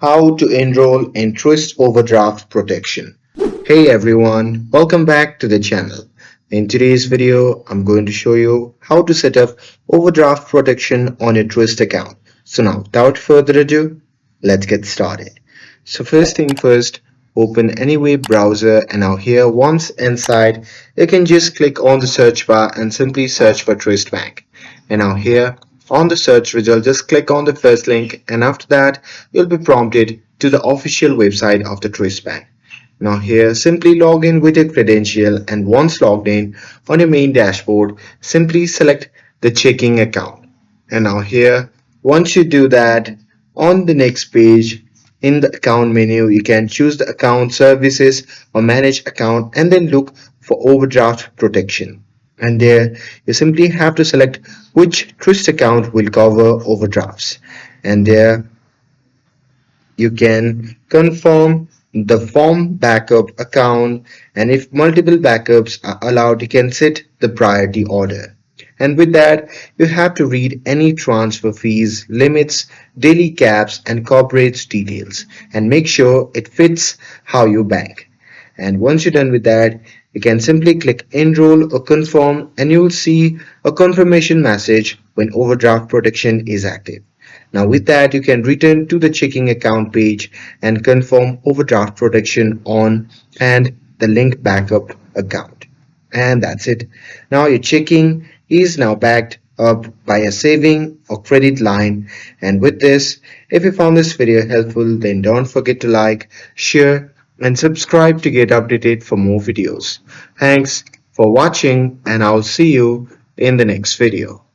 How to enroll in Truist Overdraft Protection. Hey everyone, welcome back to the channel. In today's video, I'm going to show you how to set up overdraft protection on your Truist account. So now, without further ado, let's get started. So first thing first, open any web browser and now here once inside, you can just click on the search bar and simply search for Truist Bank. And now here on the search result, just click on the first link and after that, you'll be prompted to the official website of the Truist Bank. Now here, simply log in with your credential and once logged in on your main dashboard, simply select the checking account. And now here, once you do that, on the next page, in the account menu, you can choose the account services or manage account and then look for overdraft protection. And there, you simply have to select which Truist account will cover overdrafts. And there, you can confirm the form backup account, and if multiple backups are allowed, you can set the priority order. And with that, you have to read any transfer fees, limits, daily caps, and corporate details, and make sure it fits how you bank. And once you're done with that, you can simply click enroll or confirm, and you will see a confirmation message when overdraft protection is active. Now with that, you can return to the checking account page and confirm overdraft protection on and the link backup account. And that's it. Now your checking is now backed up by a saving or credit line. And with this, if you found this video helpful, then don't forget to like, share, and subscribe to get updated for more videos. Thanks for watching, and I'll see you in the next video.